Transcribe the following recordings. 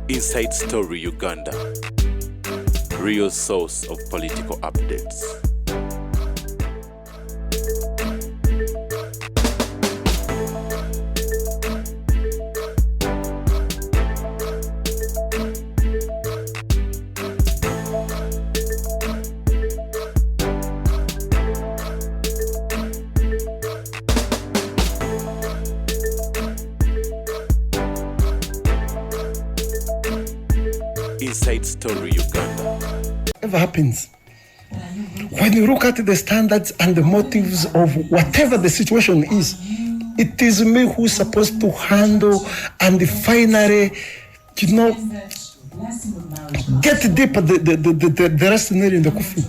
Inside Story Uganda, real source of political updates. Inside Story Uganda. Whatever happens, when you look at the standards and the motives of whatever the situation is, it is me who's supposed to handle and finally, get deep the rest in the coffin.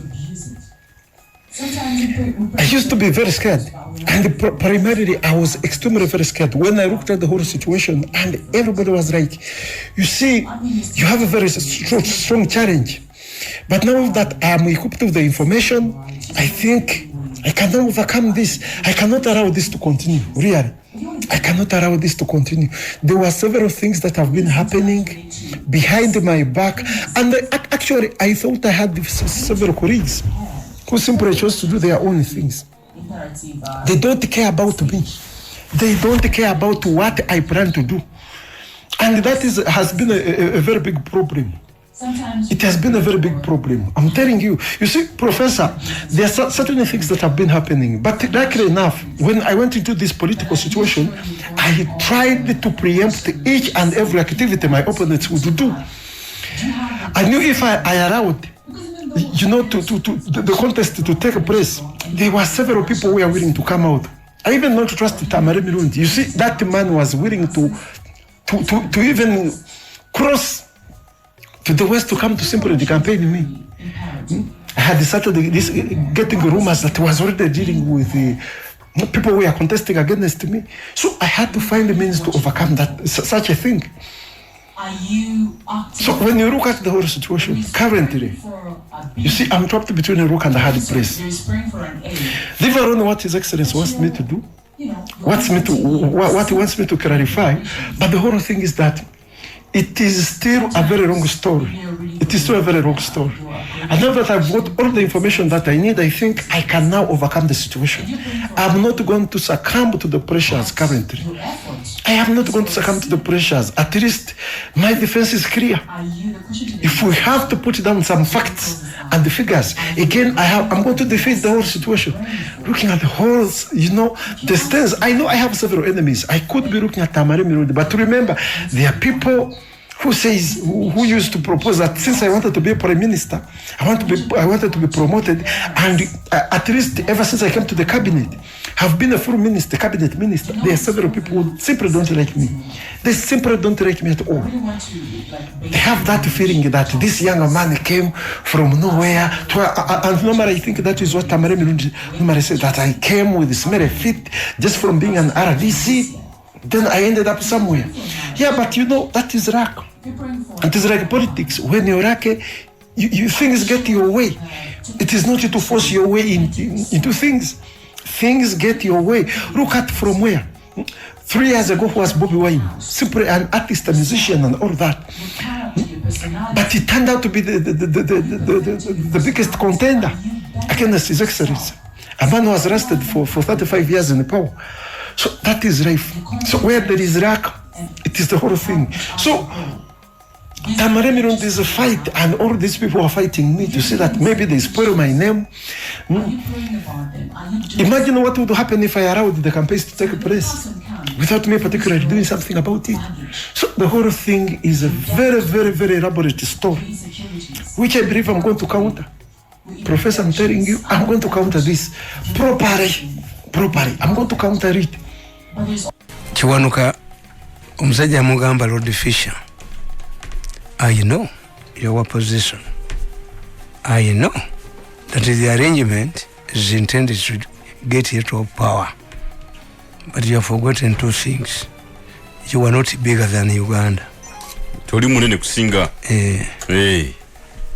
I used to be very scared, and primarily I was extremely very scared when I looked at the whole situation, and everybody was like, you see, you have a very strong challenge, but now that I am equipped with the information, I think I cannot overcome this. I cannot allow this to continue, really. I cannot allow this to continue. There were several things that have been happening behind my back, and actually I thought I had several colleagues who simply chose to do their own things. They don't care about me. They don't care about what I plan to do. And that has been a very big problem. It has been a very big problem. I'm telling you. You see, Professor, there are certain things that have been happening. But luckily enough, when I went into this political situation, I tried to preempt each and every activity my opponents would do. I knew if I allowed the contest to take place, there were several people who were willing to come out. I even not trust Tamale Mirundi. You see, that man was willing to even cross to the west to come to simply campaign me. I had started getting rumors that was already dealing with people who were contesting against me. So I had to find the means to overcome such a thing. So when you look at the whole situation currently, you see, I'm trapped between a rock and a hard place. Leave alone what His Excellency wants me to do, what he wants me to clarify, but the whole thing is that it is still a very long story. It is still a very long story. And now that I've got all the information that I need, I think I can now overcome the situation. I'm not going to succumb to the pressures currently. I am not going to succumb to the pressures. At least my defense is clear. If we have to put down some facts and the figures, again, I'm going to defeat the whole situation. Looking at the whole, the stance. I know I have several enemies. I could be looking at Tamale Mirundi, but remember, there are people who used to propose that since I wanted to be a prime minister, I wanted to be promoted, and at least ever since I came to the cabinet, have been a full minister, cabinet minister. There are several people who simply don't like me. They simply don't like me at all. They have that feeling that this young man came from nowhere. And normally I think that is what Tamale Mirundi normally said, that I came with smelly feet just from being an RDC. Then I ended up somewhere. Yeah, but that is luck. It is like politics. When you're lucky, things get your way. It is not to force your way into things. Things get your way. Look at from where. 3 years ago was Bobby Wine, simply an artist, a musician, and all that. But he turned out to be the biggest contender against His Excellency. A man who was arrested for 35 years in the power. So that is life. So where there is luck, it is the whole thing. So Tamale Mirundi is a fight, and all these people are fighting me to see that maybe they spoil my name. Imagine what would happen if I allowed the campaigns to take place without me particularly doing something about it. So the whole thing is a very, very, very elaborate story, which I believe I'm going to counter. Professor, I'm telling you, I'm going to counter this properly. I'm going to counter it. Chiwanuka Umzaja Mugamba Lord Fisher, I know your position. I know that the arrangement is intended to get you to power. But you have forgotten two things. You are not bigger than Uganda. Toli munene kusinga.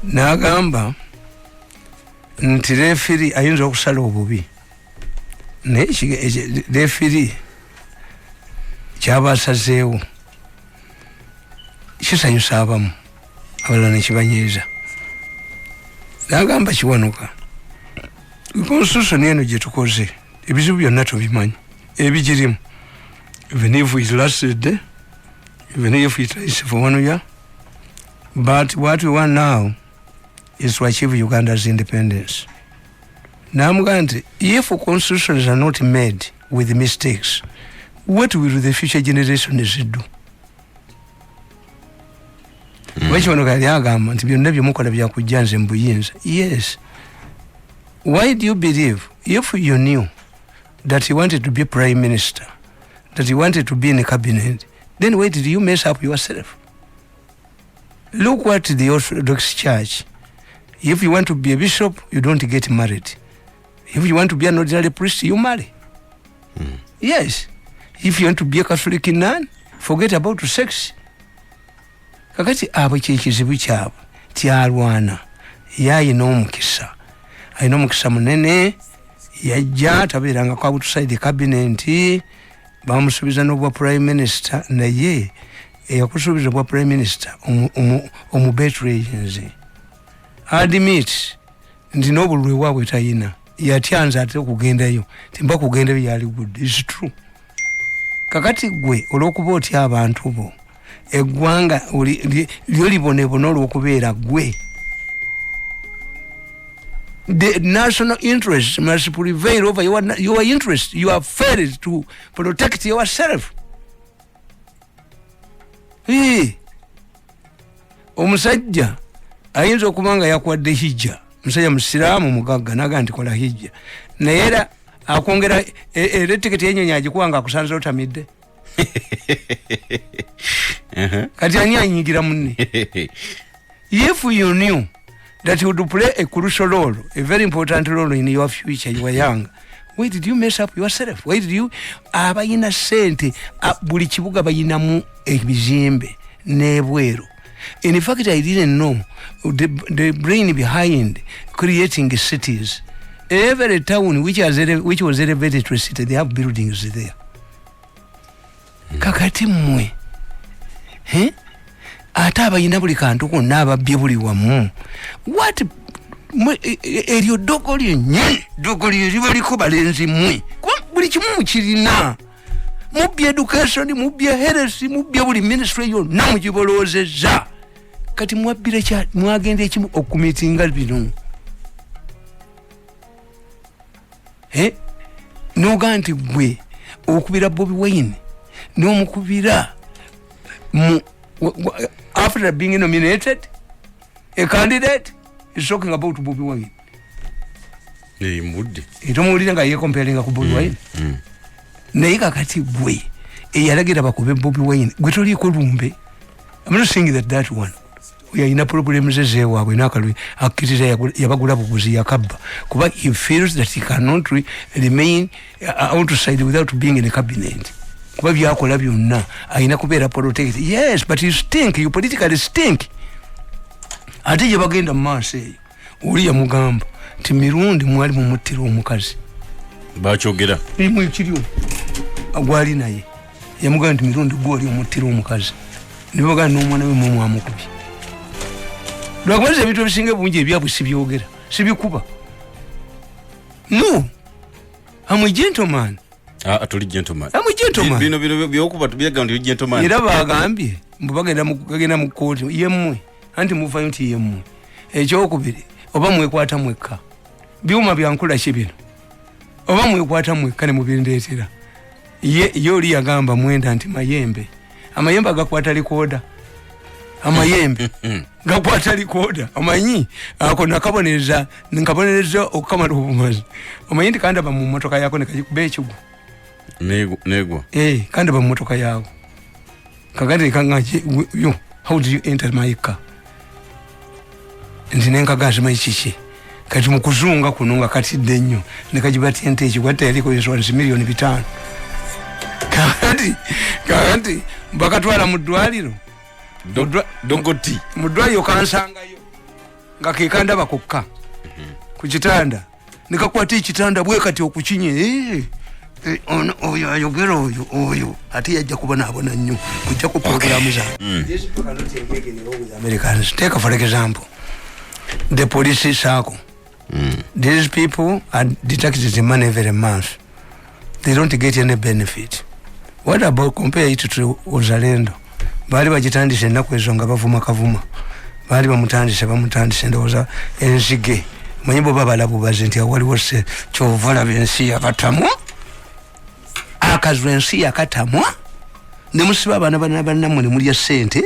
Nagamba nti refiri ayinza okusala obubi. Refiri kyabasazeewo kisanyusa abamu abalala nekibanyiiza nagamba kiwanuka constitution eno gye tukoze ebizibu byonna tubimanyi ebigirimu even if it lasted even if it is for 1 year but what we want now is to achieve Uganda's independence. Namugandi, if constitutions are not made with mistakes, what will the future generations do? Yes. Why do you believe if you knew that you wanted to be prime minister, that you wanted to be in a cabinet, then why did you mess up yourself? Look what the Orthodox Church, if you want to be a bishop, you don't get married. If you want to be an ordinary priest, you marry. Yes. If you want to be a Catholic nun, forget about sex. Kakati abo kyekizibu kyabo tyalwana yayina omukisa ayina omukisa munene yajja tabeeranga kwa outside cabinet bamusubiza n'obwa prime minister naye eyakusubiza obwa prime minister omubetragenze admit nti n'obulwe waabwe tayina yatyanza ate okugendayo timba kugendayo yali good. Is true. Kakati gwe olw'okuba otya abantu bo eggwanga lyo libonebona olw'okubeera gwe. The national interest must prevail over your interest. You have failed to protect yourself. Omusajja ayinza okuba nga yakwadde hijja, musajja musiraamu mugagga naga nti kola hijja naye era akwongera etiketi y'ennyonyi agikuwanga akusanze otamidde. Kati ani anyingira munne. If you knew that you would play a crucial role, a very important role in your future, you were young, why did you mess up yourself? Why did you abayina sente buli kibuga bayinamu ebizimbe n'ebweru? In fact, I didn't know the brain behind creating cities. Every town which was elevated to a city, they have buildings there. Kakati mwe ate abayina buli kantu konna ababbye buli wamu what eryo ddogo lyennyini ddogo lyo liba liko balenzi mmwe buli kimu mukirina mubbye education mubbye health mubbye buli ministry yonna mugiboloozezza kati mwabbire mwagenda ekimu okumitinga bino noga nti gwe okubira Bobi Wine n'omukubira after being nominated a candidate is talking about Bobi Wine. Mudde itomuulira nga ye comparing ku Bobi Wine naye kakati gwe eyalagira bakube Bobi Wine gwe toliko lumbe. I'm not saying that one yayina problems ezewaabwe n'akalwi akkiriza yabagula buguzi yakabba kuba he feels that he cannot remain outside without being in a cabinet. Kuba byakola byonna ayina kubeera protected. Yes, but you stink, you politically stink. Ate gye bagenda mu maaso eyo oli yamugamba nti Mirundi mwali mumuttira omukazi bakyogera ekiriwo agwali naye yamugamba nti Mirundi gwoli omuttira omukazi nibagana n'omwana we mwamukubye lwakubaza ebintu ebisinga bungi ebyabwe sibyogera sibikuba. No, I'm a gentleman. Tuli gentleman. I'm a gentleman. Bino byokuba tubyagamba ndi gentleman. Era bagambye mbagenda mu kooti yemmwe anti muvayo nti yemmwe ekyokubiri oba mwekwata mwekka byuma byankula ki bino oba mwekwata mwekka ne mubindeetera ye oli yagamba mwenda nti mayembe amayembe agakwata likooda amayembe gakwata likooda amanyi ako nakabonereza nkabonereza okukamala obumazi omanyi nti kandaba mu mmotoka yako nekagikuba ekigu negwa kandaba mu mmotoka yawo kagandi kangaje yo how did you enter my car nti nenkagazi maikiki kati mukuzunga kuno nga katidde nnyo nekagibati ente ekigwatta yaliko insurance million 5 kandi bakatwala mu ddwaliro dogoti mudwayo kansangayo nga kekandaba kokka ku kitanda nikakwata ekitanda bwe kati okukinye oyo ayogera oyo ate yajja kubona abona nnyo kujja ku programu zaabwe. These people are not engaging with Americans. Take for example the police circle. These people are deducted money every month. They don't get any benefit. What about compare it to Uzalendo? Bali bagitandise ennaku ezo nga bavuma kavuma. Bali bamutandise ndowooza enzige. Manyi bo babalabubaze nti waliwo se kyovala byensi yakatamwa. Akazwa ensi yakatamwa. Ne musiba abaana bannammwe ne mulya ssente.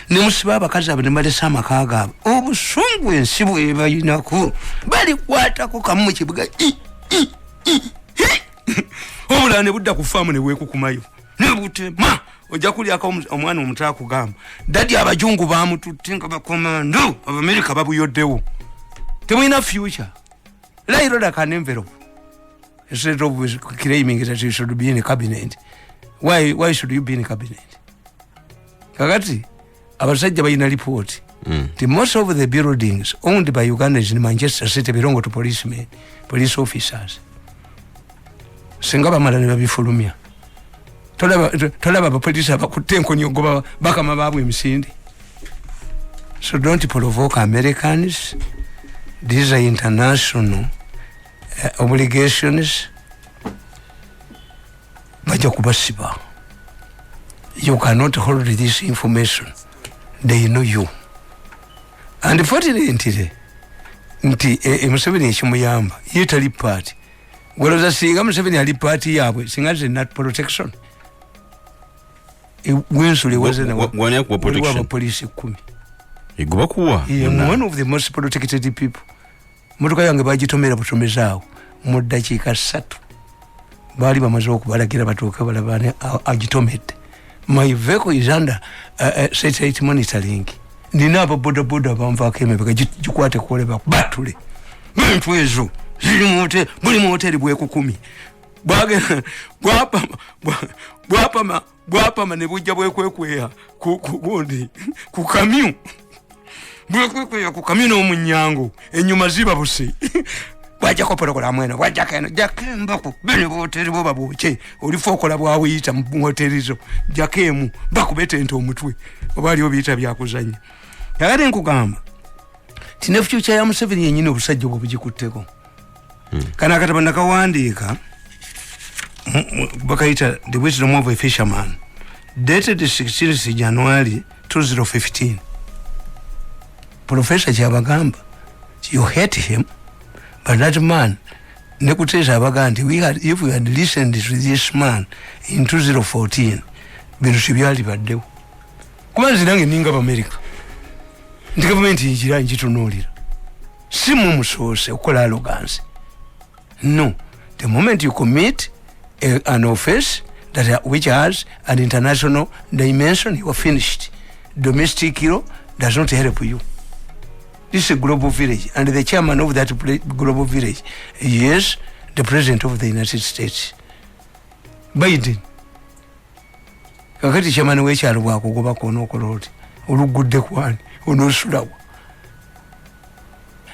Ne musiba abakazi abo ne balesa amaka gaabwe. Obusungu ensi bwe bayinako. Balikwatako kamu mu kibuga. Obulala ne budda ku faamu ne bwekukumayo. Ne butema. Ojja kulyako omwana omutaa kugamba. Dadi abajungu baamututte nga bakomando. Abamerika babuyoddewo. Temulina future. Lie like an envelope. Instead of claiming that you should be in a cabinet. Why should you be in a cabinet? Kakati, abasajja balina report. The most of the buildings owned by Ugandans in Manchester City belong to policemen, police officers. Singa bamala ne babifulumya. Tolaba abapoliisi abakutte enkonyogo bakama baabwe emisinde. So don't provoke Americans. These are international obligations. Baja kubasiba. You cannot hold this information. They know you. And fortunately, Museveni ekimuyamba yetali party. Gwaloza singa Museveni ali party yabwe singa ze not protection. Wensule wazena wania kwa protection. Police 10. Iguba kuwa. One of the most protected people. Motoka yange bagitomera butomezaawo mu dakiika 3. Bali bamaze okubalagira batuuke balabane agitomedde. My vehicle is under satellite monitoring. Nina abo boda bamvaako emabega gikwate kukoleba batule. Bintu ezo ziri buli mu hoteri bwekukumi. Bwapama ne bujja bwekwekweya ku kamyu. Bwekweya ku kamyu n'omunyango ennyuma ziba busi. Bwajja kopolokola mweno bwajja keno jakembako bene boteri bo babuche olifo okola bwawiyita mu hoteri zo jakemu bakubete ento omutwe obali obiyita byakuzanya. Yakati nkugamba tine future ya Museveni yenyine obusajja bwo bugikutteko. Kana kataba nakawandiika Bikaaye the wisdom of a fisherman dated 16th January 2015. Professor Kyabagamba, you hate him, but that man nekuteza abagandi if we had listened to this man in 2014 bintu byali baddewo. Kumanzi nange ninga America. Ndi government injira njitunulira. Si mu musose okola arrogance. No, the moment you commit an offense which has an international dimension, you are finished. Domestic hero does not help you. This is a global village, and the chairman of that global village is the president of the United States, Biden. Kakati chairman wekyalo bwakugoba konokoloti olugudde kwani onosulawo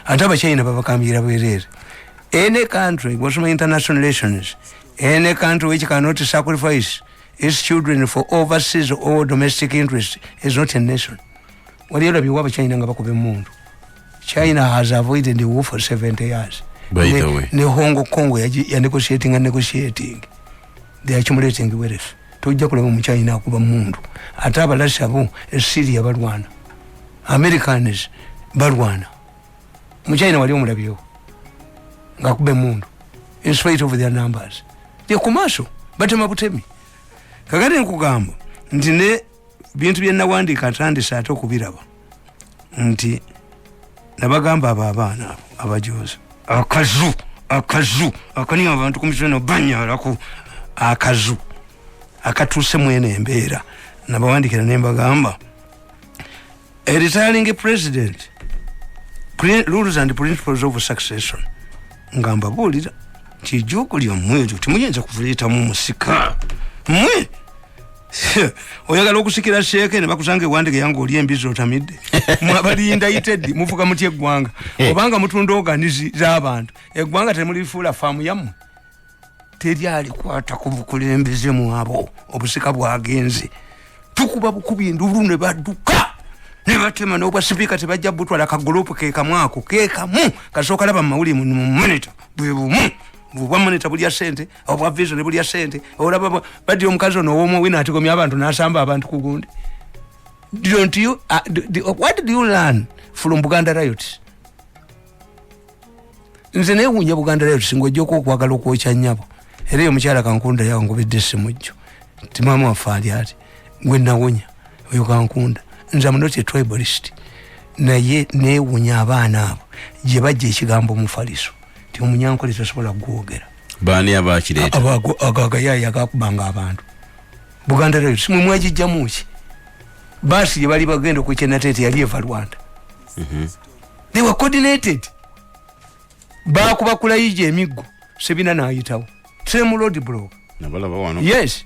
ate abachina babakambira bwerere. Any country was my international relations. Any country which cannot sacrifice its children for overseas or domestic interest is not a nation. Wali yola biwa China nga bakube mundu. China has avoided the war for 70 years. By the way, ne Hong Kong ya negotiating. They are accumulating wealth. Tujja kulema mu China akuba mundu. Ate abalasi abo Syria balwana. Americans balwana. Mu China wali omulabyo. Ngakube mundu. In spite of their numbers. They commercial. Batema butemi. Kakati nkugamba nti ne bintu bye nawandika atandise ate okubiraba nti nabagamba abaana abajozi akazu akani abantu kumisona banyalako akazu akatuse mwene embeera nabawandikira nembagamba a retiring president rules and principles of succession ngamba bulira kijuko lyo mwejo timuyenza kuvulita mu musika mwe oyagala okusikira sheke ne bakusange wandike yango oli embizo otamidde mwabalinda ited muvuga mutye gwanga obanga mutunda organizi z'abantu eggwanga temulifula famu yamu teriali kwata ku bukulembeze mwabo obusika bwagenze tukuba bukubi ndulu ne badduka ne batema n'obwa sipika tebajja butwala ka group ke kamwako ke kamu kasooka laba mawuli mu monitor bwe bumu bwa monitor buli ya sente obwa vision buli ya sente olaba badi omukazi ono owo wina atikomya abantu nasamba abantu kugundi. Don't you what did you learn from Buganda riots? Nze ne wunya Buganda riots ngojjoko okwagala okwocha nnyabo era omukyala kankunda yawo ngobedde simujjo timama wafaali ati gwe nawunya oyo kankunda nze am not a tribalist naye newunya abaana abo gye bajja ekigambo mufaliso ti omunyankole tasobola gwogera baani abakireeta agagayaya agakubanga abantu Buganda riots mwe mwagijjamuki basi gye bali bagenda okukyenatete yali eva Rwanda. They were coordinated bakuba kulayije emiggo sebina nayitawo same road block nabalaba wano. Yes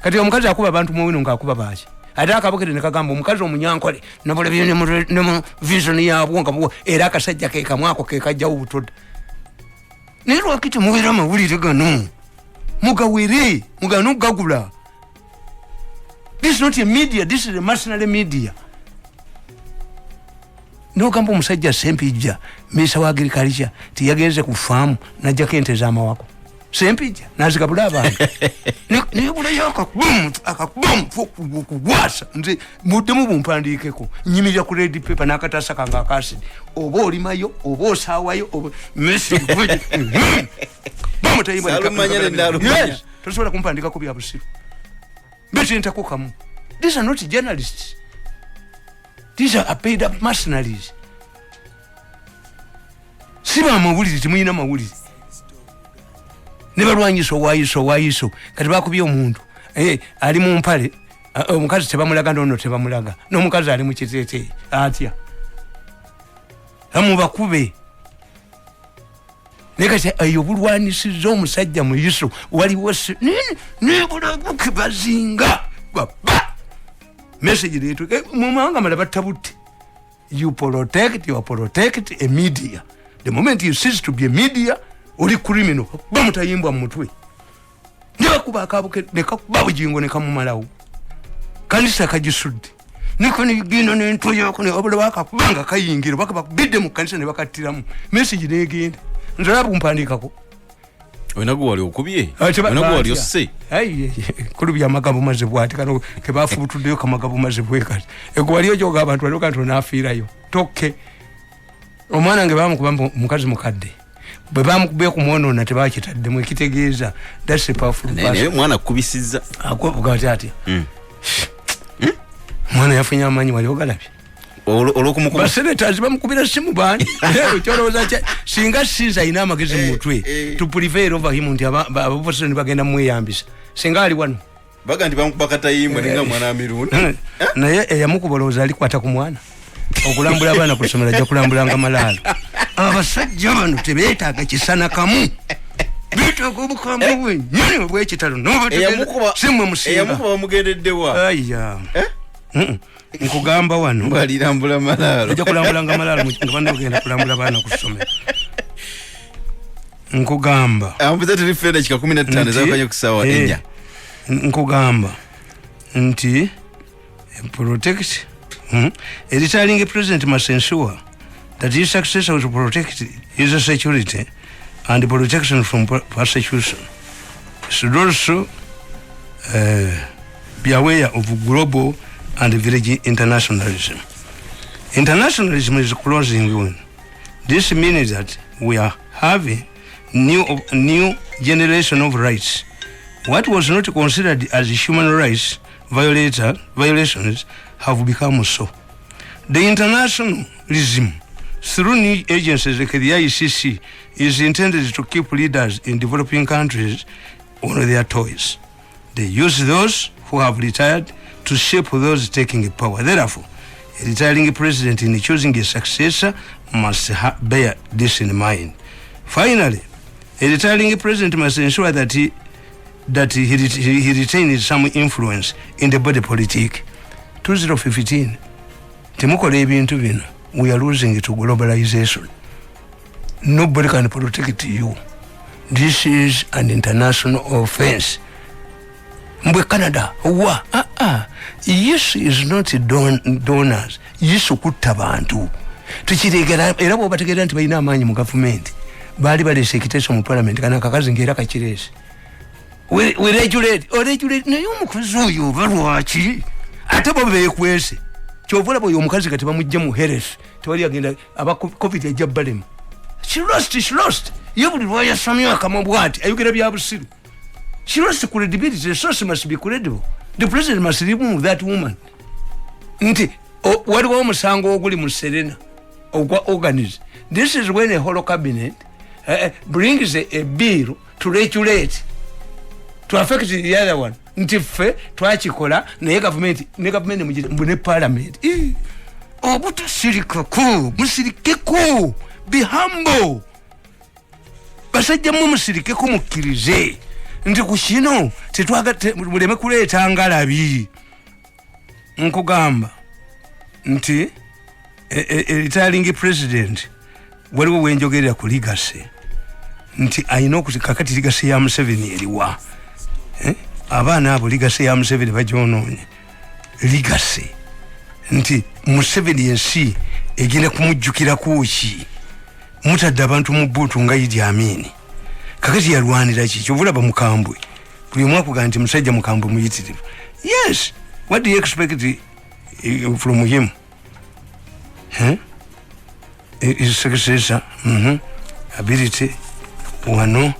kati omukazi akuba abantu muwino ngaakuba baki ate akabokere ne kagamba omukazi omunyankole nabulabye ne mu vision yaabwo nga era akasajja ke kamwako ke kajjawo butoda naye lwakiti mubeera amawulire gano mugawere mugano gagula. This is not a media, this is a mercenary media. No kampo musajja Sempijja Misa wa agriculture tiyagenze ku farm najja kente za mawako Sempijja nazikabula abantu ne bula yaka akabum kuwasa nze mudemu bumpandikeko nyimirya ku red paper nakatasa kanga acid oba olimayo oba osawayo oba Messi kuje bamutayimba salumanyane ndalumanya tosobola kumpandika ko bya busiru. These are not journalists. These are paid up mercenaries. Siba amawulire timuyina mawulire. Ne balwanyiso wayiso kati bakubye omuntu ali mu mpale omukazi tebamulaga ndono tebamulaga n'omukazi ali mu kitete atya amu bakube nekati ayo bulwanisizo omusajja mu Yesu waliwo ne bulabuke bazinga baba message letu mumanga malaba tabuti. You protect a media. The moment you cease to be a media uli criminal bamutayimbwa mu mutwe ndiba kuba akabuke nekakuba bujingo nekamumalawo kanisa kajisudde niko ni gino n'ento yako ne obula bakakubanga kayingira bakabidde mu kanisa ne bakattiramu message negenda nzalabu kumpandikako wenago wali okubye wenago wali osse kulubya amagambo maze bwati kano kebafu butuddeyo kamagabu maze bwekati egwaliyo joga abantu bali kantu nafiirayo toke omwana nge bamukuba mukazi mukadde bwe bamukubye ku mwono na tebakitadde mu ekitegeeza that's a powerful person. Ne mwana kubisiza akubugati ati mwana yafunya amanyi wali ogalabye olokumukuba basenators bamukubira simu bani kyoroza singa siza ina amagezi mu mutwe to prevail over him nti abapostoli bagenda mweyambisa singa ali wano baga ndi bamukubakata yimwe ninga mwana Mirundi naye eyamukuboloza ali kwata ku mwana okulambula abana kusomera ajja kulambulanga malalo abasajja bano tebeetaaga kisana kamu beetaaga obukambwe bwennyini obwekitalo simwe musinga eyamukuba bamugendeddewa aya nkugamba wano balirambula malalo ajja kulambulanga malalo nga bano bagenda kulambula baana ku ssomero nkugamba ambuza tulifenda kika 15 zakanye kusawa enya nkugamba nti protect a retiring president must ensure that his successor will protect his security and protection from persecution. Should also be aware of global and village internationalism. Internationalism is closing in. This means that we are having new generation of rights. What was not considered as human rights violations have become so. The internationalism through new agencies like the ICC is intended to keep leaders in developing countries on their toes. They use those who have retired to shape those taking power. Therefore, a retiring president in choosing a successor must bear this in mind. Finally, a retiring president must ensure that he retains some influence in the body politic. 2015, Timukole ebintu bino, we are losing to globalization. Nobody can protect you. This is an international offense. Mbwe Canada, wa, yes is not donors. Yes kutta bantu. Tukiregera era bwo bategera nti bayina amanyi mu government. Bali bali sekitesho mu parliament kana kakazi ngera kachirese. We regulate nayo omukozi oyo balwaki ate bo bekwese kyovula boyo omukazi kati bamujja mu heres tewali agenda aba covid ajja balemu she lost yebuli lwaya samya kama bwati ayogera bya busiru she lost credibility. The source must be credible. The president must remove that woman. Nti waliwo omusango oguli mu Serena ogwa organize. This is when a whole cabinet brings a bill to regulate, to affect the other one. Nti fe twachikola naye government ne parliament obuta sirikako musirikeko be humble basajja mu musirikeko mukirize nti kushino tetwagate muleme kuleeta ngalabi nkugamba nti retiring president waliwo wenjogerera ku legacy nti ayina okutikakati legacy ya Museveni eriwa abaana abo legacy ya Museveni bajononye legacy nti Museveni yensi egenda kumujjukira kuki mutadde abantu mu butu nga Idi Amin kakati yalwanira ki kyovulaba mukambwe buli mwaka kuga nti musajja mukambwe muyitirivu. Yes, what do you expect from him? His successor, ability, one.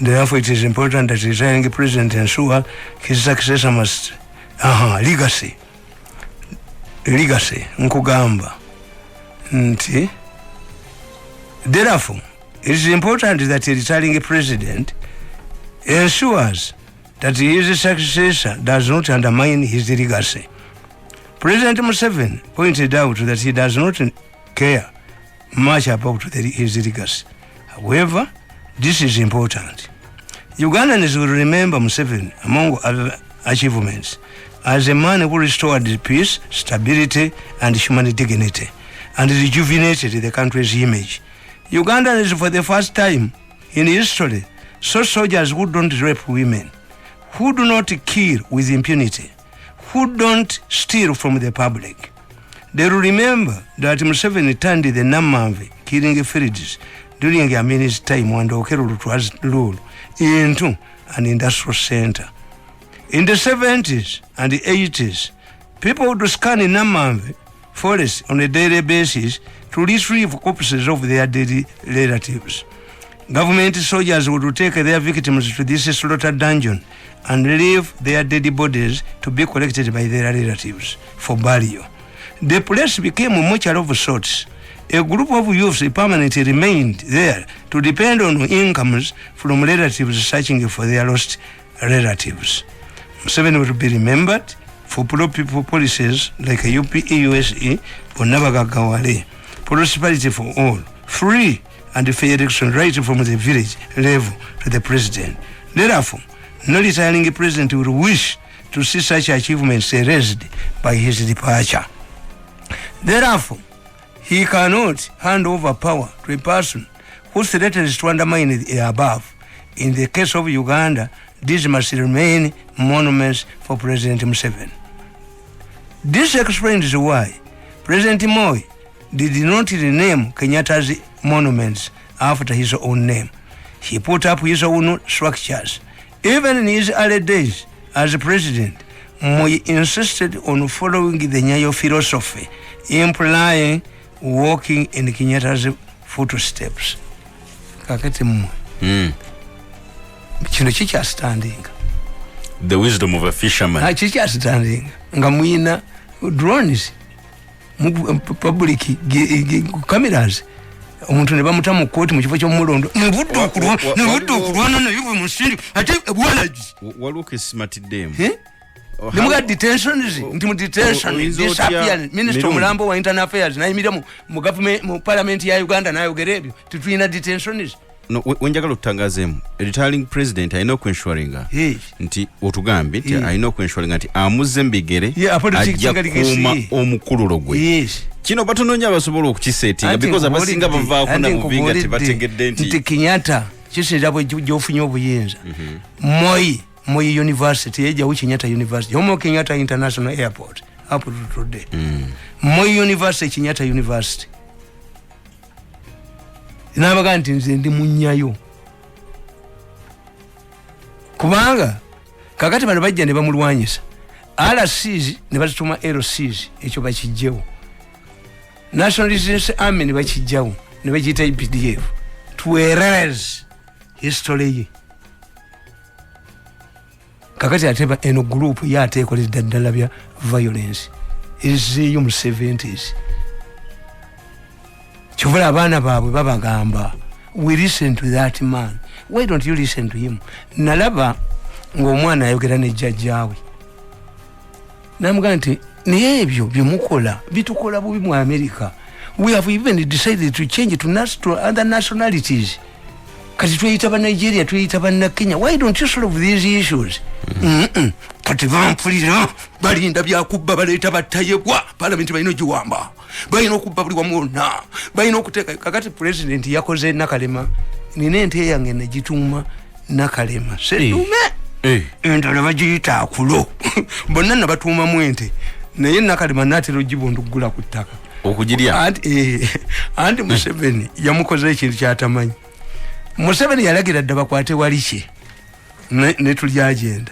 Therefore, it is important that the retiring president ensure his successor must legacy. Nkugamba nti therefore it is important that the retiring president ensures that his successor does not undermine his legacy. President Museveni pointed out that he does not care much about his legacy. However, this is important. Ugandans will remember Museveni, among other achievements, as a man who restored peace, stability, and human dignity, and rejuvenated the country's image. Ugandans, for the first time in history, saw soldiers who don't rape women, who do not kill with impunity, who don't steal from the public. They will remember that Museveni turned the Namamve killing fields during Amin's time under Okello's rule into an industrial center. In the 70s and the 80s, people would scan in Namamve forest on a daily basis to retrieve corpses of their dead relatives. Government soldiers would take their victims to this slaughter dungeon and leave their dead bodies to be collected by their relatives for burial. The place became a mortuary of sorts. A group of youths permanently remained there to depend on incomes from relatives searching for their lost relatives. Museveni will be remembered for pro-people policies like UPE-USA or Nabagagawale, prosperity for all, free and fair election right from the village level to the president. Therefore, no retiring president will wish to see such achievements erased by his departure. Therefore, he cannot hand over power to a person who threatens to undermine the above. In the case of Uganda, these must remain monuments for President Museveni. This explains why President Moi did not rename Kenyatta's monuments after his own name. He put up his own structures. Even in his early days as president, Moi insisted on following the Nyayo philosophy, implying walking in Kenyatta's footsteps. Kakati Moi. Kino chicha standing. The wisdom of a fisherman. Chicha standing. Ngamwina drones. Public cameras. Omuntu ne bamuta mu kooti mu kifo ky'omulondo nebudde okulwana naye bwe musindi ate bwalaji waliwo kesimatiddeemu nemuga detentions nti mu detention disappearance minister omulambo wa internal affairs nayimirira mu government mu parliament ya Uganda n'ayogera ebyo tetulina detentions. No, wenjagala okutangazeemu retiring president alina okwensuaringa nti otugambe nti alina okwensuaringa nti amuzze mbigere ajja kuuma omukululo gwe. Kino batononya basobola okukisetinga because abasinga bavaako na muvinga tebategedde nti Kenyatta kisinza bwe jofunye obuyinza Moi University yeja Kenyatta University Jomo Kenyatta International Airport up to today Moi University Kenyatta University nabaga nti nze ndi munyayo kubanga kakati bano bajja ne bamulwanyisa RCs ne batuma LCs ekyo bakijjewo National Resistance Army ne bakijjawo ne bagita IPDF to erase history kakati ateba eno group yateekolera ddala bya violence iziyo mu 70s kyovula abaana baabwe babagamba we listen to that man why don't you listen to him nalaba ng'omwana ayogera ne jjajjaawe namugamba nti naye ebyo byemukola bitukola bubi mu America we have even decided to change to other nationalities kati tuyita ba Nigeria tuyita ba Kenya why don't you solve these issues kati vampulira balinda byakubba baleeta batayebwa parliament balina giwamba balina okubba buli wamwonna balina okuteeka kakati president yakoze nakalema nina ente yange negituuma nakalema setume endala bagiyita akulo bonna nabatuuma mwente naye nakalema natera ogibundugula ku ttaka okugirya anti Museveni yamukoze ekintu kyatamanyi Museveni yalagira dda bakwate waliche ne tulyagenda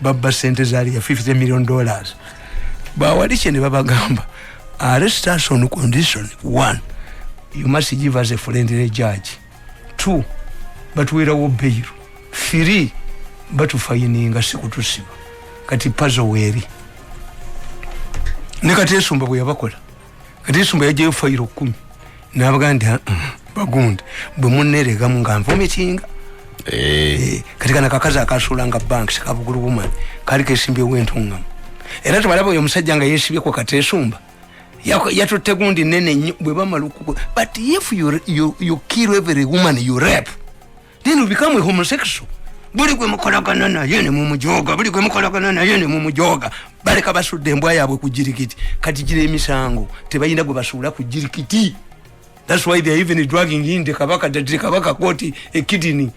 babba sente zali ya $50 million bawaliche ne babagamba arrest us on condition 1 you must give us a friendly judge 2 batuwerawo bail 3 batufayininga sikutusiba kati pazo weri ne kati esumba bwe yabakola kati esumba yajeyo fayiro 10 nabaganda bagunda bwe munnerega mungamva mitinga katika nakakaza akasulanga banks kabuguru woman kali kesimbe wentunga era tubalabo yo musajja nga yesibye kwa katesumba yatutte gundi nene bwe bamaluku but if you kill every woman you rape then you become a homosexual buli gwe mukolagana naye ne mumujoga buli gwe mukolagana naye ne mumujoga baleka basudde embwa yabwe ku jirikiti kati gire emisango tebayinda gwe basula ku jirikiti. That's why they're even dragging in the kabaka koti a kidney.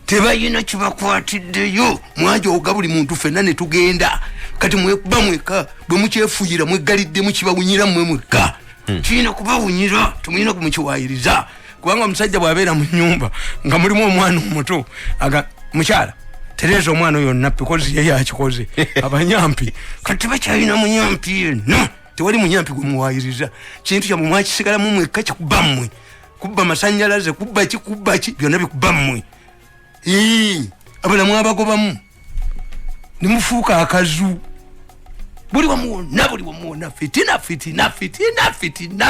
Tebayina kibakwatiddeyo mwajo ogabuli muntu fenna ne tugenda kati mwekuba mweka bwe mukyefuyira mwegalidde mukibawunyira mweka kina kubawunyira tumuyina kumukiwayiriza kubanga musajja bwabeera mu nyumba nga mulimu omwana omuto aga mukyala tereza omwana oyo nappi kozi yeye akikoze abanyampi kati bakyalina munyampi no tewali munyampi gwe muwayiriza kintu kya mumwakisigala mu mweka kikubammwe kubba masanyalaze kubba ki byonna bikubammwe abalamu abagobamu nimufuuka akazu buli wamuwona fitina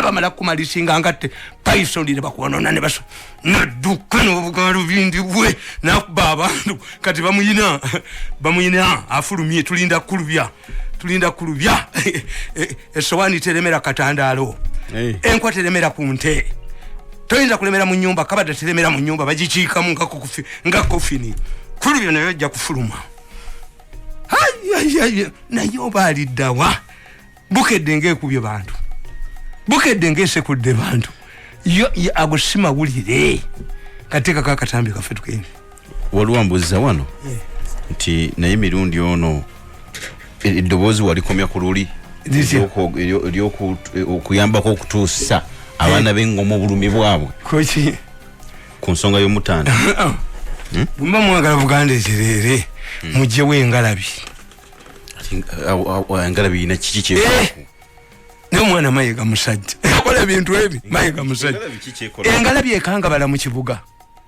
bamala kumalisinga ngatte paisonire bakuwonona ne baso nadduka n'obugaalo bindi bwe nakuba abantu kati bamuyina afulumye tulinda kulubya esowani teremera katandaalo enkwa teremera ku nte toyinza kulemera mu nyumba kabada teremera mu nyumba bagikiikamu nga kofini kulubya nayo ajja kufuluma naye oba aliddawa bukedde ng'ekubye bantu bukedde ng'esekudde bantu yo agusima wulire kateeka kakatambi kaffe tukende waluwambuza wano nti naye mirundi ono eddoboozi walikomya ku luli okuyambako okutuusa abaana b'engoma obulumi bwabwe koki ku nsonga y'omutanda bumba mwagala Buganda ekirere mugyewo engalabi engalabi ina kiki kyefaako n'omwana mayiga musajja akola ebintu ebi mayiga musajja engalabi ekangabala mu kibuga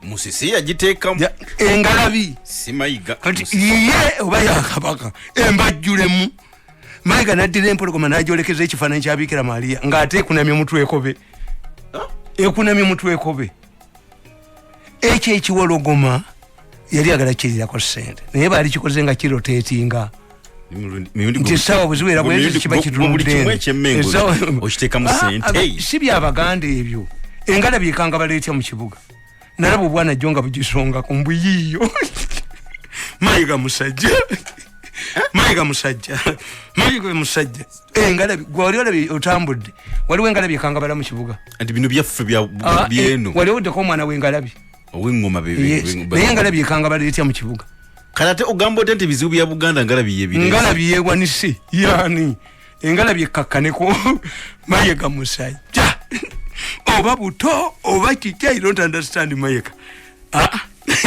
musisi yagiteekamu engalabi si mayiga kati ye oba yakabaka embajjulemu mayiga naddira empologoma n'agyolekeza ekifaananyi kya Bikira Maria ng'ate ekunamye mutwe ekobe ekyo ekiwologoma yali agala kirirako ssente naye baali kikoze nga kiroteetinga nti essaawa bwe ziwera bwezo kiba kituluddeokiteekamu ssente si byabaganda ebyo engala byekanga baleetya mu kibuga nalaba obwana jjo nga bugisonga ku mbuyiiyo mayiga musajja Mayiga musajja engalabi gwali olabi otambudde waliwo engalabi kangabala mu kibuga andi bino byaffe byeno waliwo deko mwana w'engalabi ow'engoma naye engalabi kangabala etya mu kibuga kalate ogamba oti nti bizibu bya Buganda ngalabi yewanise yani engalabi ekkakkaneko Mayiga musajja oba buto oba kiki I don't understand Mayiga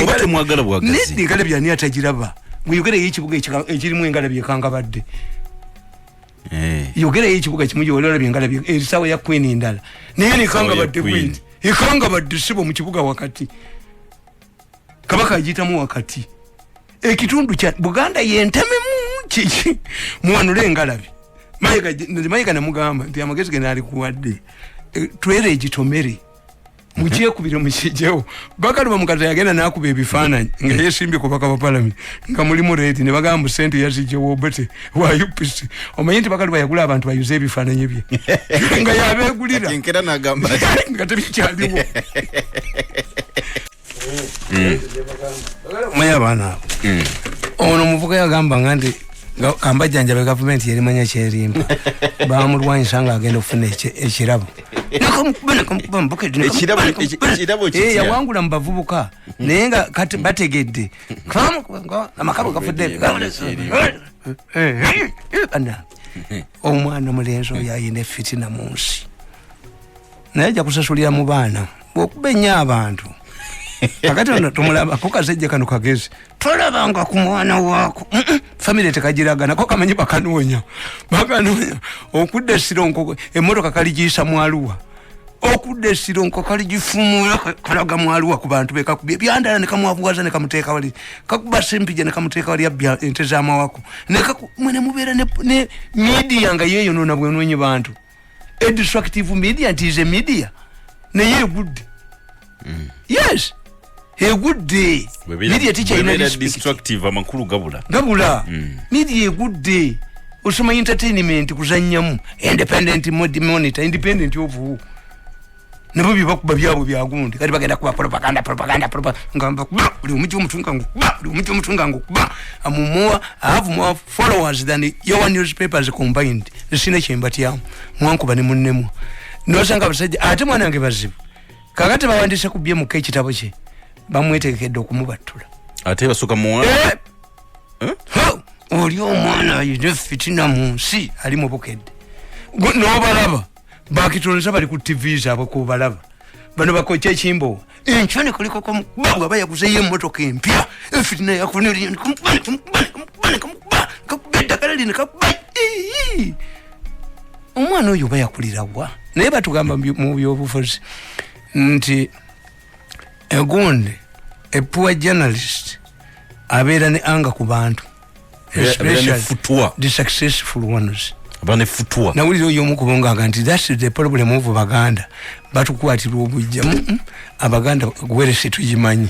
oba temwagala bwagazi neddi engalabi ani atagiraba muyogere y'ekibuga ekirimu engalabi ekangabadde yogere y'ekibuga kimu gyololabye engalabi erisawa ya Queen endala naye nekangabadde Queen ekangabadde sibo mu kibuga wakati kabaka agiyitamu wakati ekitundu kya Buganda yentamemu kiki muwanule engalabi Mayiga namugamba nti amagezi ge naali kuwadde twere egitomere mukyekubire mukijewo bakaluba mukata yagenda nakuba ebifaananyi nga yesimbye ku baka ba parliament nga mulimu reeti ne bagamba sente yazijewo bete wa UPC omanyi nti bakaluba yagula abantu bayuze ebifaananyi bye nga yabeegulira nkera nagamba nga tebikyaliwo manya abaana ono muvuga yagamba nga nti kambajjanjabe gavumenti yerimanya kyerimpa bamulwanyisa nga agenda okufuna ekirabo yawangula mu bavubuka naye nga kati bategedde amakabo gafudde omwana mulenzi oyo ayina efitina mu nsi naye ajja kusasulira mu baana bwokuba ennyo abantu akati ono tumulaba ko kasejja kano kagezi tolabanga ku mwana waako family tekagiragana ko kamanyi bakanoonya okudde sironko emmotoka kaligiyisa mwaluwa okudde sironko kaligifumula kalaga mwaluwa ku bantu bekakubye byandala ne kamwavuwaza ne kamuteeka wali kakuba sempije ne kamuteeka wali abya ente z'amawako mwene mubeera ne media nga yeeyonoona bwenonyi bantu a destructive media nti is a media naye egudde yes a good day media teacher ina destructive amakulu gabula media a good day usoma entertainment kuzanyamu independent monitor independent of who nabo bibakuba byabo byagundi kati bagenda kuba propaganda ngamba buli omuti omutunga ngo amumoa I have more followers than your newspapers combined sina kyembatya mwankuba ne munnemu nosanga basajja ate mwana wange bazibu kakati bawandise kubye mu ekitabo kye bamwetekedde okumubattula ate basuka muwa oli omwana ayina fitina mu nsi ali mu bukedde n'obalaba bakitonesa bali ku TV zaabwe kubalaba bano bakoca ekimbo enkyone kuliko bawa bayaguzeyo emmotoka empya efitina yakuniri omwana oyo bayakulirawa naye batugamba mu byobufuzi nti egundi a poor journalist abeera ne anga ku bantu especially the successful ones abane futwa nawulira oyo omukubonga nti that's the problem of Baganda batukwatirwa obujja abaganda gwerese tujimanyi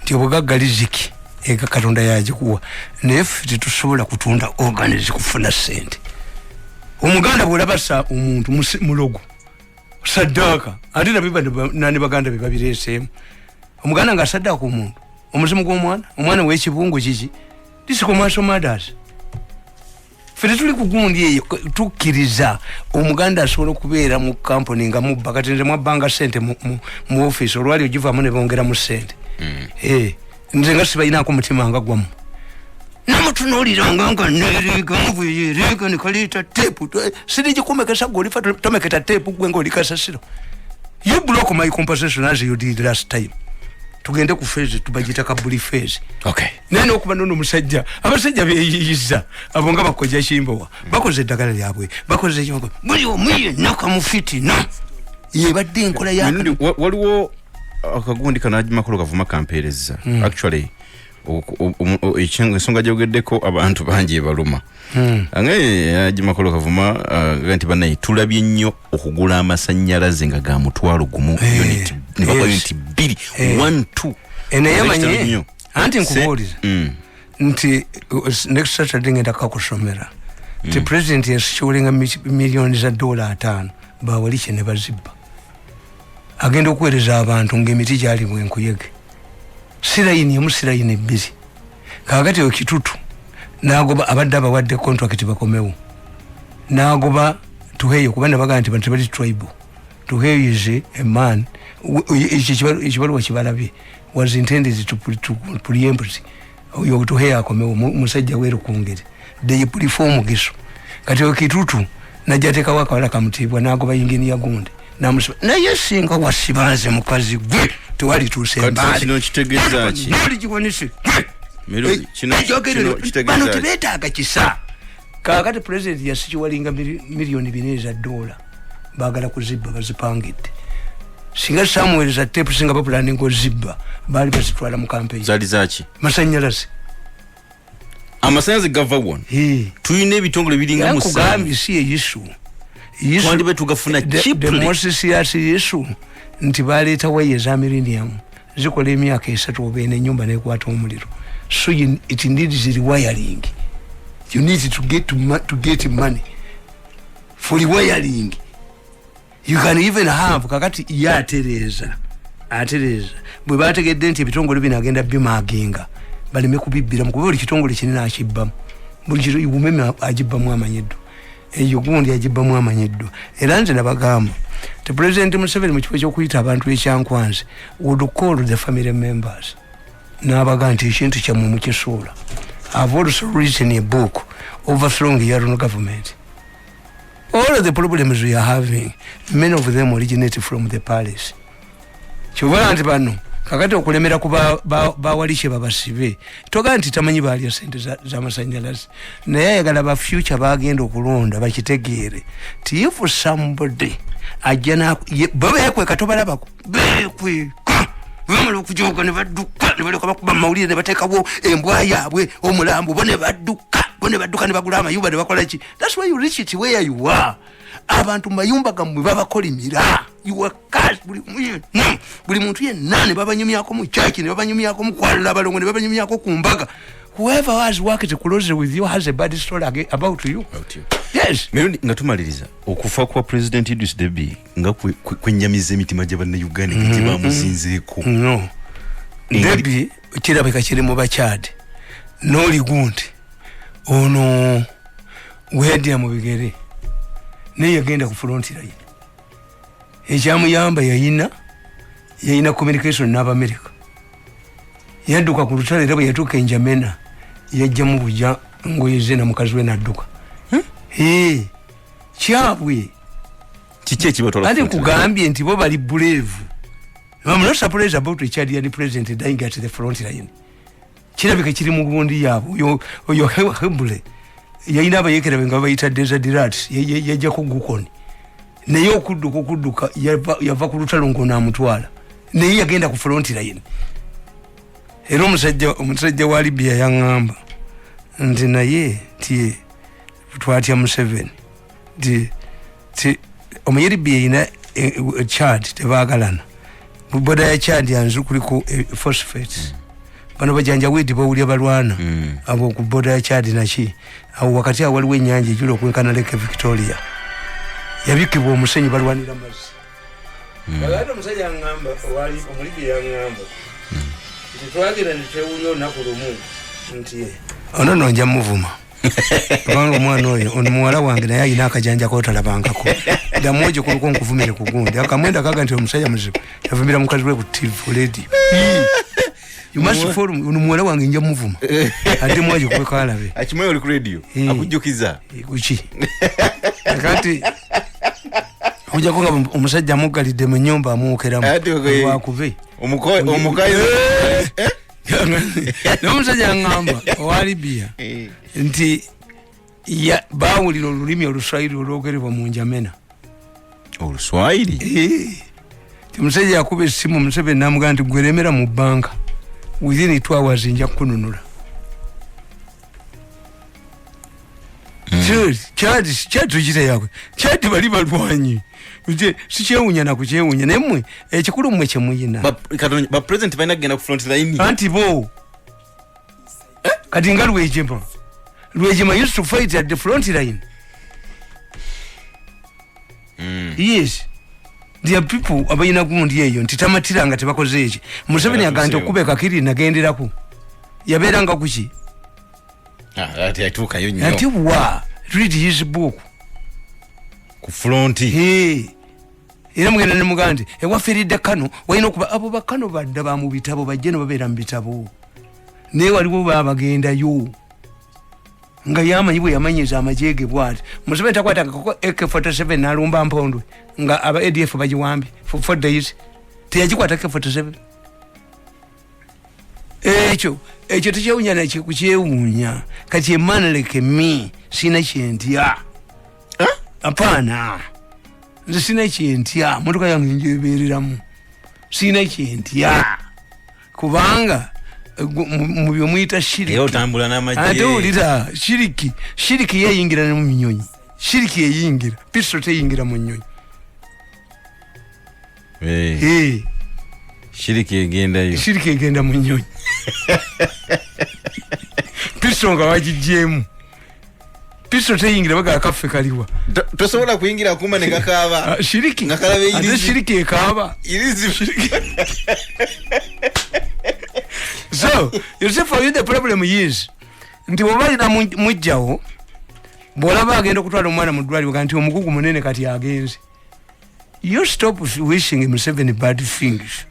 nti obugagga liziki eka katonda yagikuwa naye ffe tusobola kutunda organize kufuna sente omuganda bwolabasa omuntu mulogo sadaka ate nani baganda bebabireseemu omuganda nga sadaka omuntu omuzimu gw'omwana omwana w'ekibungu kiki this commercial matters fere tuli kugundi eyo tukkiriza omuganda asobola okubeera mu company nga mubba kati nze mwabbanga sente mu office olwali ogivaamu ne bongera mu sente nze nga sibayinaako mutima nga gwamu namutunuuliranga nga nereega nekaleeta tepu sirigikumekesa golifa tomeketa tepu gwe ngaoli kasasiro you block my compensation as you did last time tugende ku phase tubagita kabuli phase nene okuba nono musajja abasajja beyiyiza abonga bakoja kimbowa bakoze eddagala lyabwe bakoze kimbowa buli omuye nakamufiti na yebadde enkola ya waliwo akagundi kanajimakolo kavuma kampereza actually ensonga gyogeddeko abantu bangi baluma ajimakolo kavuma nti banaye tulabye nnyo okugula amasannyalaze nga ga mutwalo gumu unit unit 2 1 2 eneyamanyi anti nkubuuliza nti next Saturday ngenda kakusomera nti president yasityolinga miliyoni za $5 bawalikye ne bazibba agenda okuweereza abantu ng'emiti gyali bwenkuyege sirayini emu sirayini ebbiri kakati ekitutu nagoba abadde abawadde contract bakomewo nagoba tuheyo kubana baga nti bantu bali tribal tuheyo is a man ikibaluwa kibalabi was intended to preempt oyo tuheyo akomewo musajja weru kungere they reform giso kati okitutu najateka wakawala kamutibwa nagoba yingini ya gunde namusiba na yesinga wasibanze mukazi gwe tuwali tusemba kino kitegeza ki nali kiwonise Mirundi kino kitegeza bano tibetaaga kisa kakati president yasikiwalinga miliyoni $4 bagala kuzibba bazipangidde singa Samuel za tape singa ba planning ozibba bali basitwala mu campaign zali zaki masanyalazi amasanyazi gava won tuyine ebitongole biringa musa kugambi si issue twandi betugafuna cheaply the most serious issue nti baleta waye za millennium zikola emyaka 3 obene nyumba nekwata omuliro so it needs rewiring. You need to get money for rewiring. You can even have kakati ya Teresa bwe bategedde nti ebitongole binagenda bimaginga bali mekubibira mu kubuli kitongole kinina akibba buli kiro umeme ajibbamu amanyeddo eyo gundi ajibbamu amanyeddo era nze nabagamba the president Museveni mu kifo ky'okuyita abantu ekyankwanze would call the family members n'abaga nti ekintu kyammwe mukisuula. I've also written a book overthrowing the Yaron government. All of the problems we are having, many of them originate from the palace. Chubala nti bano kakati okulemera kuba bawalishe babasibe toga nti tamanyi bali ya sente za masanyalazi naye ayagala ba future bagenda okulonda bakitegeere ti if somebody ajana baba yakwe katobala bako bekwe bamalo kujoga ne badduka ne baleka bakuba mawulire ne batekawo embwa yaabwe omulambo bone badduka ne bagula amayumba ne bakola ki. That's why you reach it where you are. Abantu mayumba gamwe babakolimira you are cash buli muntu yenna ne babanyumyako mu church ne babanyumyako mu kwala balongo ne babanyumyako ku mbaga. Whoever has worked closely with you has a bad story about you. Yes. Mirundi ngatumaliriza okufa kwa President Idris Deby nga kwenyamiza emitima gy'abanna Uganda nti bamuzinzeeko. No. Deby kirabika kiri mu bachad. No ligundi. Ono wedi mu bigere. Ne yagenda ku front line. Ekyamuyamba yayina communication n'Amerika. Yaduka ku lutale rabo yatuka Njamena yajja mu bujja ngoyeze na mukazi we nadduka. Kyabwe kiki kibatwala ati kugambye nti bo bali brave. I'm not surprised about the Chadian president dying at the front line. Kirabika kiri mu gundi yabo yo hebule yayina abayekera benga bayita desert rats yajja ku gukoni naye okudduka yava ku lutalo ngona amutwala naye yagenda ku front line. Era omusajja wa Libya yangamba nti naye tie twatya Museveni ti omuyiribya ina Chad tebagalana boda ya Chad yanzu kuliko phosphates bano bajanja wedi bawulya balwana abo ku boda ya Chad nachi awo wakati awaliwo ennyanja ejula okwenkana Lake Victoria yabikibwa omusenyi balwanira mazzi bagato omusajja ngamba wali omulibya yangamba twagira nitewuyo nakulumu nti ono nonja muvuma kubanga omwana oyo ono muwala wange naye ayina akajanja kotalabangako damojo kuluko nkuvumire ku gundi akamwenda kaga nti omusajja muzibu yavumira mukazi we ku TV radio. You must follow ono muwala wange nja muvuma ate mwaje kwekalabe akimwe oli ku radio akujjukiza kuki kati Oja konga omusajja mugalide mu nyumba amuokeramu wakuve omukayi n'omusajja ngamba owa Libya nti bawulira olulimi oluswayiri olwogerebwa mu Njamena. Oluswayiri? Omusajja yakuba essimu Museveni n'amugamba nti gweremera mu banka within 2 hours nja kukununula. Chad tujite yakwe Chad bali balwanyi uje sikyewunya na kukyewunya nemwe ekikulu mwe kyemuyina ba president baina genda ku front line anti bo kati ngalu Rwejima used to fight at the front line. Yes, there are people abayina gundi yeyo ntitamatiranga tebakoze eki Museveni aganje okubeka kiri nagenderako yaberanga kuki ati atuka yo nnyo ati wa read his book ku front era mugenda ne mugandi ewafiridde kano walina okuba abo bakano badda ba mu bitabo bajje no babeera mu bitabo naye waliwo babagendayo nga yamanyi bwe yamanyiza amajege bwati Museveni takwatanga kuko AK47 nalumba mpondwe nga aba ADF bajiwambi for 4 days teyajikwata AK47 ekyo tekyewunya kukyewunya kati emanaleke mi sina kyentya apana nze sina kyentya motoka yange njebereramu sina kyentya kubanga mu byomuyita shiriki eyo tambula n'amajje ate ulira shiriki yeyingira ne mu minyonyi shiriki yeyingira pisto teyingira mu nyonyi shiriki egenda mu nyonyi pisto nga wagijjemu pisto teyingira baga kaffe kaliwa tosobola kuyingira kuma ne kakaba shiriki ngakalabe irizi shiriki ekaba irizi shiriki. So you see, for you the problem is nti bobali na mujjawo bolaba agenda okutwala omwana mu ddwaliro kanti omugugu munene kati agenze. You stop wishing him 7 bad things.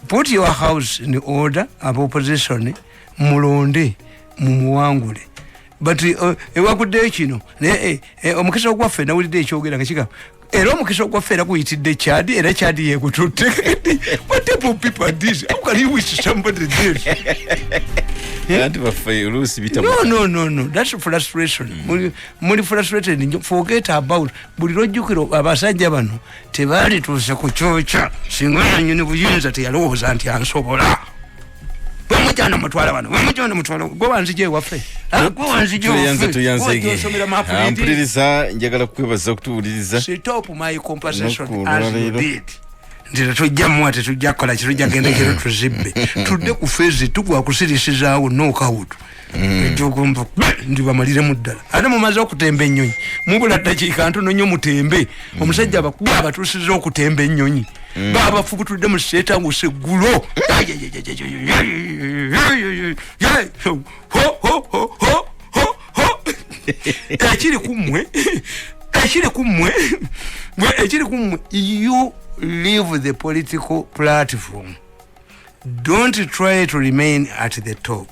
Put your house in order of opposition mulonde mumuwangule. But ewakudde kino omukisa ogwaffe nawulidde ekyogera kakiga era omukisa ogwaffe era kuyitidde Chad era Chad yekututte. What type of people are these? How can you wish somebody this? No. That's frustration. Muli frustrated. Forget about. Buli lojjukiro abasajja bano tebali tuuse ku kyoca singa nyini buyinza teyalowooza nti ansobola. Bamujana mutwala bano. Gwe wanzije waffe. Mpuliriza njagala kukwebaza okutuwuliriza. Stop my compensation as you did. Ndira tujja mwate tujja kola kirujja genda kiro tuzibbe. Tudde ku fezi tugwa kusirisizaawo knockout. Ekyokumva ndi bamalire muddala. Ate mumaze okutemba ennyonyi. Mubula dakiika ntono nnyo mutembe. Omusajja abakuba abatuusiza okutemba ennyonyi. Baba fubutudde mu seta nguseggulo. Ekiri kumwe you leave the political platform. Don't try to remain at the top.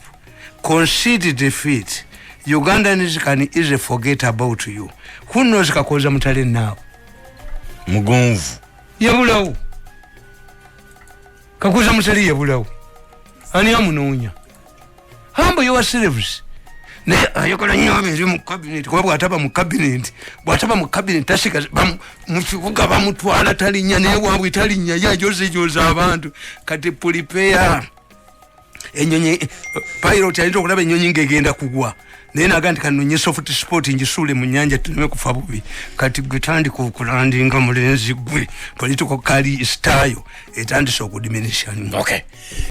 Concede defeat. Ugandans can easily forget about you. Who knows kakoza mutale now? Mugonvu. Yabulawo. Kakoza mutale yabulawo. Ani amunoonya. Humble yourselves. Ne ayokola nnyo abiri mu cabinet kuba bw'ataba mu cabinet tasika mu kibuga bamutwala talinnya naye wabwe talinnya yajoza abantu kati prepare ennyonyi pilot ayinza okulaba ennyonyi ng'egenda kugwa naye naga nti kanonye soft sport njisuule mu nnyanja tuleme kufa bubi kati gwe tandika okulandinga mulenzi gwe political kali style etandise okudiminisha. Okay.